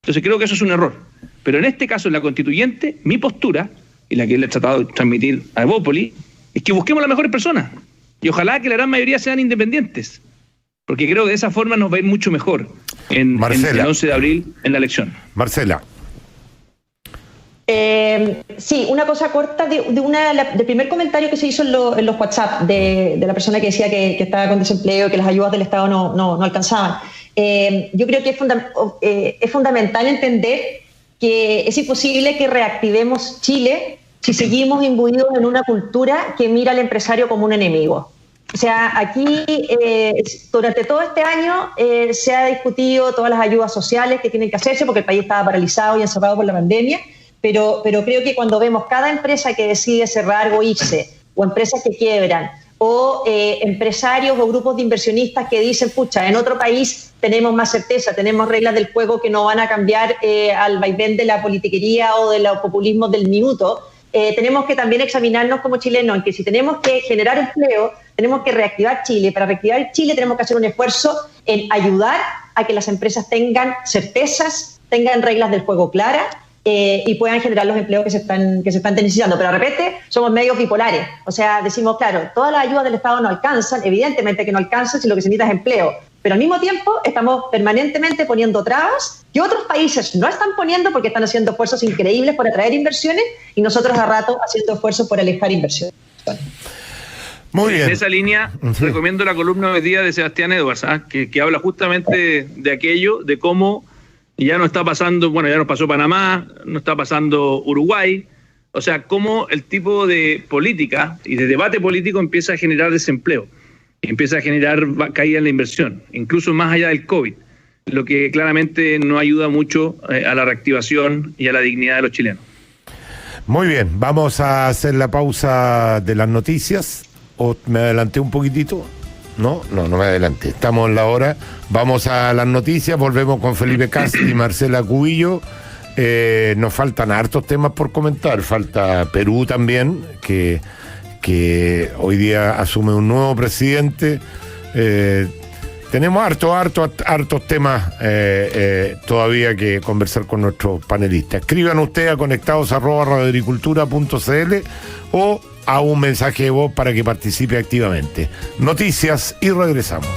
Entonces creo que eso es un error. Pero en este caso, en la constituyente, mi postura, y la que le he tratado de transmitir a Evópoli, es que busquemos las mejores personas. Y ojalá que la gran mayoría sean independientes. Porque creo que de esa forma nos va a ir mucho mejor en el 11 de abril en la elección. Marcela. Sí, una cosa corta del primer comentario que se hizo en los WhatsApp de la persona que decía que estaba con desempleo, que las ayudas del Estado no alcanzaban. Yo creo que es fundamental entender que es imposible que reactivemos Chile si seguimos imbuidos en una cultura que mira al empresario como un enemigo. O sea, aquí durante todo este año se ha discutido todas las ayudas sociales que tienen que hacerse porque el país estaba paralizado y encerrado por la pandemia, pero creo que cuando vemos cada empresa que decide cerrar o irse, o empresas que quiebran, o empresarios o grupos de inversionistas que dicen, pucha, en otro país tenemos más certeza, tenemos reglas del juego que no van a cambiar al vaivén de la politiquería o de los populismos del minuto, tenemos que también examinarnos como chilenos en que si tenemos que generar empleo, tenemos que reactivar Chile. Para reactivar Chile tenemos que hacer un esfuerzo en ayudar a que las empresas tengan certezas, tengan reglas del juego claras y puedan generar los empleos que se están necesitando. Pero de repente somos medios bipolares. O sea, decimos, claro, todas las ayudas del Estado no alcanzan, evidentemente que no alcanzan si lo que se necesita es empleo. Pero al mismo tiempo estamos permanentemente poniendo trabas que otros países no están poniendo porque están haciendo esfuerzos increíbles por atraer inversiones y nosotros a rato haciendo esfuerzos por alejar inversiones. Muy bien. En esa línea, recomiendo la columna hoy día de Sebastián Edwards, que habla justamente de aquello, de cómo ya no está pasando, bueno, ya nos pasó Panamá, no está pasando Uruguay, o sea, cómo el tipo de política y de debate político empieza a generar desempleo, empieza a generar caída en la inversión, incluso más allá del COVID, lo que claramente no ayuda mucho a la reactivación y a la dignidad de los chilenos. Muy bien, vamos a hacer la pausa de las noticias. ¿O me adelanté un poquitito? No me adelanté. Estamos en la hora. Vamos a las noticias. Volvemos con Felipe Castro y Marcela Cubillo. Nos faltan hartos temas por comentar. Falta Perú también, que hoy día asume un nuevo presidente. Tenemos hartos temas todavía que conversar con nuestros panelistas. Escriban ustedes a conectados@radioagricultura.cl o a un mensaje de voz para que participe activamente. Noticias y regresamos.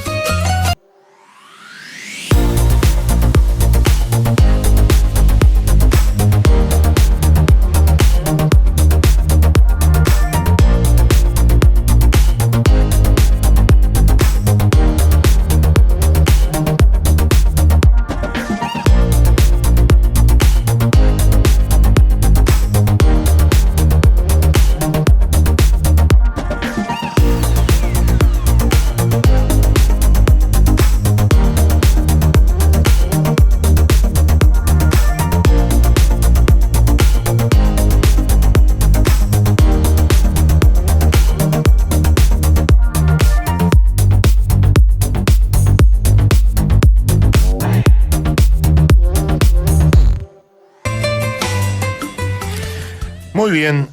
Muy bien.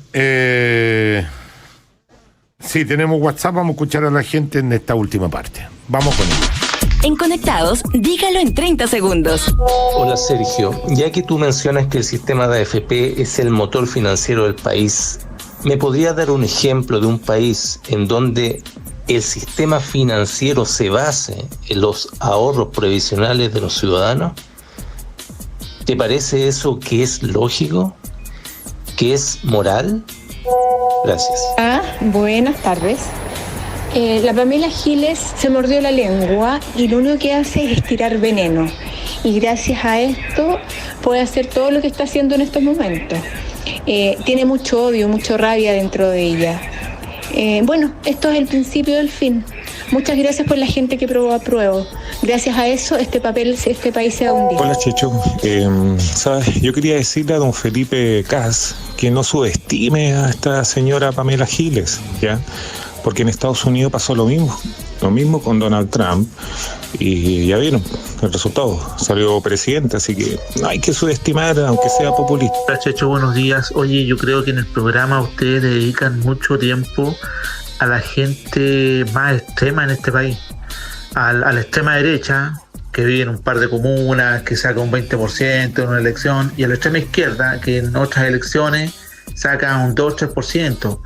Sí, tenemos WhatsApp, vamos a escuchar a la gente en esta última parte. Vamos con ello. En Conectados, dígalo en 30 segundos. Hola Sergio, ya que tú mencionas que el sistema de AFP es el motor financiero del país, ¿me podrías dar un ejemplo de un país en donde el sistema financiero se base en los ahorros previsionales de los ciudadanos? ¿Te parece eso que es lógico? ¿Que es moral? Gracias. Buenas tardes. La Pamela Giles se mordió la lengua y lo único que hace es estirar veneno. Y gracias a esto puede hacer todo lo que está haciendo en estos momentos. Tiene mucho odio, mucha rabia dentro de ella. Bueno, esto es el principio del fin. Muchas gracias por la gente que probó apruebo. Gracias a eso, este país se va a hundir. Hola Checho, ¿sabes? Yo quería decirle a don Felipe Cas que no subestime a esta señora Pamela Giles, ¿ya? Porque en Estados Unidos pasó lo mismo con Donald Trump, y ya vieron el resultado, salió presidente, así que no hay que subestimar, aunque sea populista. Hola Checho, buenos días. Oye, yo creo que en el programa ustedes dedican mucho tiempo a la gente más extrema en este país, a la extrema derecha, que vive en un par de comunas, que saca un 20% en una elección, y a la extrema izquierda, que en otras elecciones saca un 2-3%.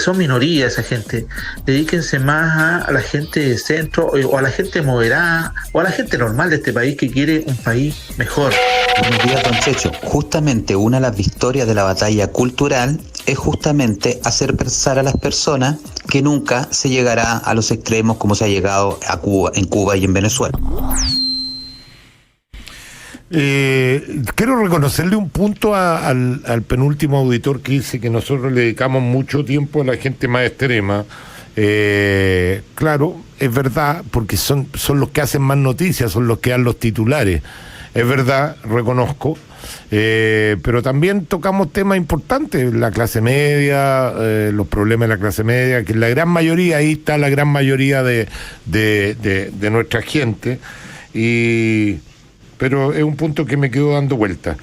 Son minorías esa gente. Dedíquense más a la gente de centro, o a la gente moderada, o a la gente normal de este país que quiere un país mejor. Buenos días, don Checho. Justamente una de las victorias de la batalla cultural es justamente hacer pensar a las personas que nunca se llegará a los extremos como se ha llegado a Cuba, en Cuba y en Venezuela. Quiero reconocerle un punto al penúltimo auditor que dice que nosotros le dedicamos mucho tiempo a la gente más extrema. Claro, es verdad, porque son los que hacen más noticias, son los que dan los titulares. Es verdad, reconozco, pero también tocamos temas importantes, la clase media, los problemas de la clase media, que la gran mayoría, ahí está la gran mayoría de nuestra gente, pero es un punto que me quedo dando vuelta.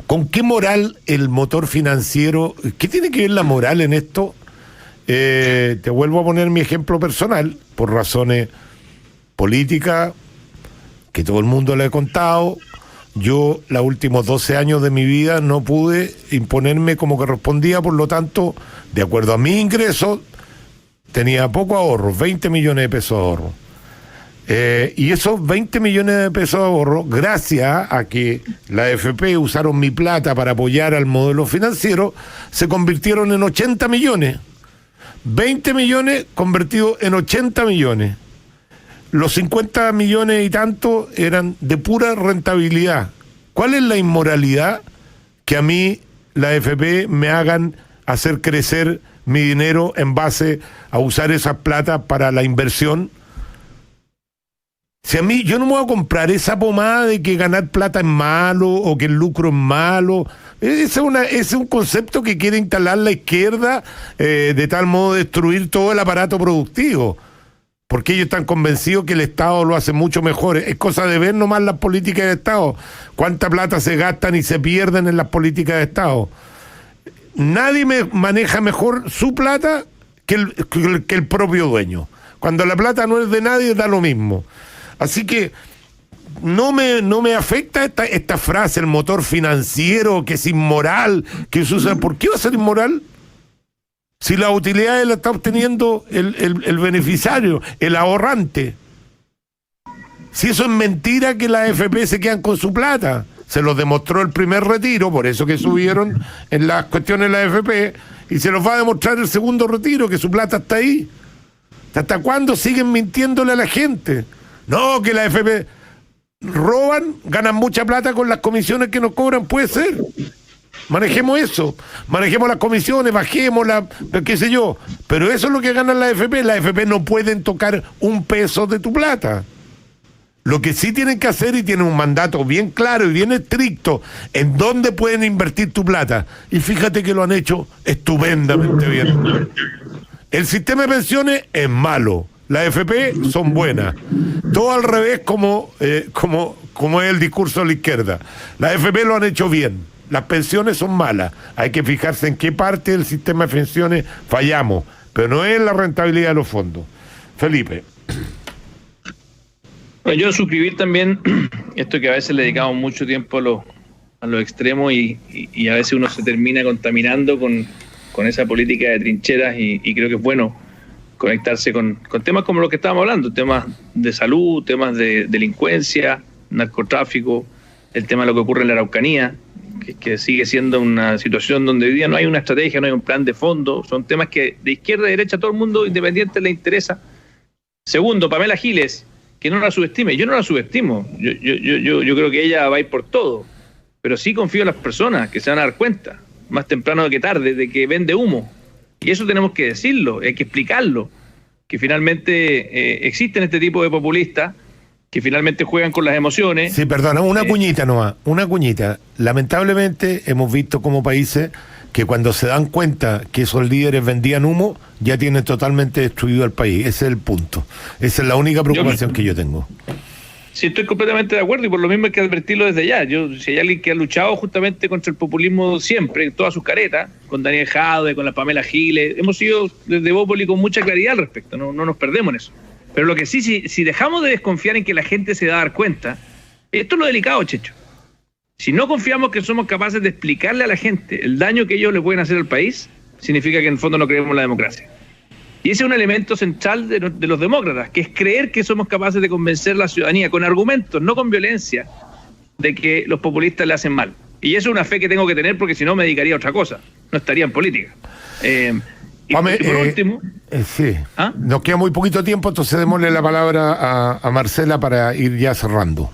¿Con qué moral el motor financiero? ¿Qué tiene que ver la moral en esto? Te vuelvo a poner mi ejemplo personal, por razones políticas, que todo el mundo le he contado. Yo, los últimos 12 años de mi vida, no pude imponerme como correspondía, por lo tanto, de acuerdo a mis ingresos, tenía poco ahorro, 20 millones de pesos de ahorro. Y esos 20 millones de pesos de ahorro, gracias a que la AFP usaron mi plata para apoyar al modelo financiero, se convirtieron en 80 millones. 20 millones convertidos en 80 millones. Los 50 millones y tanto eran de pura rentabilidad. ¿Cuál es la inmoralidad? Que a mí, la AFP, me hagan hacer crecer mi dinero en base a usar esas plata para la inversión. Si a mí, yo no me voy a comprar esa pomada de que ganar plata es malo o que el lucro es malo. Ese es un concepto que quiere instalar la izquierda, de tal modo destruir todo el aparato productivo. Porque ellos están convencidos que el Estado lo hace mucho mejor. Es cosa de ver nomás las políticas de Estado. Cuánta plata se gastan y se pierden en las políticas de Estado. Nadie maneja mejor su plata que el propio dueño. Cuando la plata no es de nadie, da lo mismo. Así que no me afecta esta frase, el motor financiero, que es inmoral, que se usa. ¿Por qué va a ser inmoral? Si la utilidad la está obteniendo el beneficiario, el ahorrante. Si eso es mentira, que las AFP se quedan con su plata. Se los demostró el primer retiro, por eso que subieron en las cuestiones de la AFP, y se los va a demostrar el segundo retiro, que su plata está ahí. ¿Hasta cuándo siguen mintiéndole a la gente? No, que la AFP roban, ganan mucha plata con las comisiones que nos cobran, puede ser. Manejemos eso, manejemos las comisiones, bajémoslas, qué sé yo. Pero eso es lo que ganan la AFP. La AFP no pueden tocar un peso de tu plata. Lo que sí tienen que hacer, y tienen un mandato bien claro y bien estricto, en dónde pueden invertir tu plata. Y fíjate que lo han hecho estupendamente bien. El sistema de pensiones es malo. Las AFP son buenas. Todo al revés como es el discurso de la izquierda. Las AFP lo han hecho bien. las pensiones son malas, hay que fijarse en qué parte del sistema de pensiones fallamos, pero no es la rentabilidad de los fondos. Felipe. Bueno, yo suscribir también esto que a veces le dedicamos mucho tiempo a los extremos y a veces uno se termina contaminando con esa política de trincheras y creo que es bueno conectarse con temas como los que estábamos hablando, temas de salud, temas de delincuencia, narcotráfico, el tema de lo que ocurre en la Araucanía, que sigue siendo una situación donde hoy día no hay una estrategia, no hay un plan de fondo, son temas que de izquierda a derecha a todo el mundo independiente le interesa. Segundo, Pamela Giles, que no la subestime, yo no la subestimo, yo creo que ella va a ir por todo, pero sí confío en las personas que se van a dar cuenta, más temprano que tarde, de que vende humo, y eso tenemos que decirlo, hay que explicarlo, que finalmente existen este tipo de populistas que finalmente juegan con las emociones. Sí, perdona, una cuñita nomás, una cuñita. Lamentablemente hemos visto como países que cuando se dan cuenta que esos líderes vendían humo, ya tienen totalmente destruido el país. Ese es el punto. Esa es la única preocupación que yo tengo. Sí, estoy completamente de acuerdo y por lo mismo hay que advertirlo desde ya. Si hay alguien que ha luchado justamente contra el populismo siempre, en todas sus caretas, con Daniel Jadwe, con la Pamela Giles, hemos sido desde Bópoli con mucha claridad al respecto, no nos perdemos en eso. Pero lo que sí, si dejamos de desconfiar en que la gente se va a dar cuenta, esto es lo delicado, Checho. Si no confiamos que somos capaces de explicarle a la gente el daño que ellos le pueden hacer al país, significa que en el fondo no creemos en la democracia. Y ese es un elemento central de los demócratas, que es creer que somos capaces de convencer a la ciudadanía con argumentos, no con violencia, de que los populistas le hacen mal. Y eso es una fe que tengo que tener porque si no me dedicaría a otra cosa, no estaría en política. Y por último... sí. ¿Ah? Nos queda muy poquito tiempo, entonces démosle la palabra a Marcela para ir ya cerrando.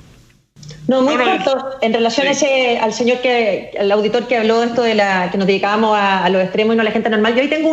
No, muy corto. En relación a al señor al auditor que habló de esto de que nos dedicábamos a los extremos y no a la gente normal, yo ahí tengo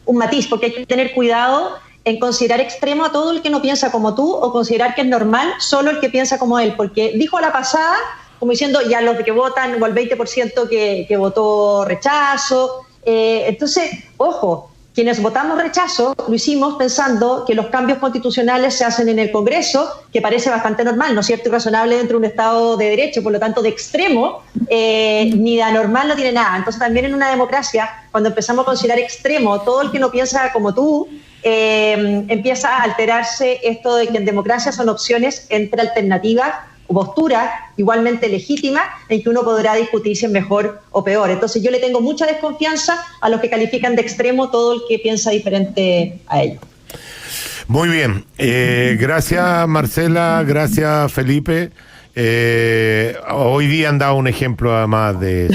un matiz, porque hay que tener cuidado en considerar extremo a todo el que no piensa como tú o considerar que es normal solo el que piensa como él, porque dijo a la pasada, como diciendo, ya los que votan, o el 20% que votó rechazo. Entonces, ojo, quienes votamos rechazo lo hicimos pensando que los cambios constitucionales se hacen en el Congreso, que parece bastante normal, ¿no es cierto?, y razonable dentro de un Estado de Derecho, por lo tanto de extremo ni de anormal no tiene nada. Entonces también en una democracia, cuando empezamos a considerar extremo todo el que no piensa como tú, empieza a alterarse esto de que en democracia son opciones entre alternativas o posturas igualmente legítimas en que uno podrá discutir si es mejor o peor. Entonces yo le tengo mucha desconfianza a los que califican de extremo todo el que piensa diferente a ellos. Muy bien, gracias Marcela, gracias Felipe. Hoy día han dado un ejemplo además de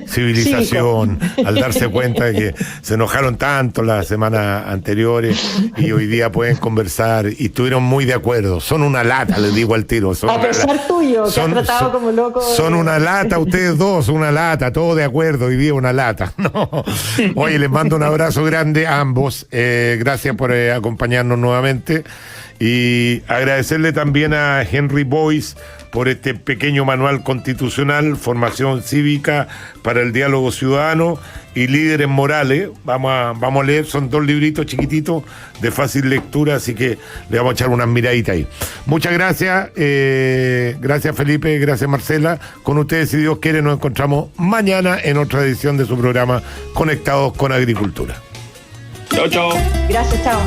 civilización al darse cuenta de que se enojaron tanto las semanas anteriores y hoy día pueden conversar y estuvieron muy de acuerdo. Son una lata, les digo al tiro. A pesar tuyo, que has tratado como loco. Son una lata, ustedes dos, una lata, todo de acuerdo, hoy día una lata. No. Oye, les mando un abrazo grande a ambos. Gracias por acompañarnos nuevamente y agradecerle también a Henry Boyce por este pequeño manual constitucional, formación cívica para el diálogo ciudadano y líderes morales. Vamos a leer, son 2 libritos chiquititos de fácil lectura, así que le vamos a echar unas miraditas ahí. Muchas gracias, gracias Felipe, gracias Marcela. Con ustedes, si Dios quiere, nos encontramos mañana en otra edición de su programa Conectados con Agricultura. Chao, chao. Gracias, chao.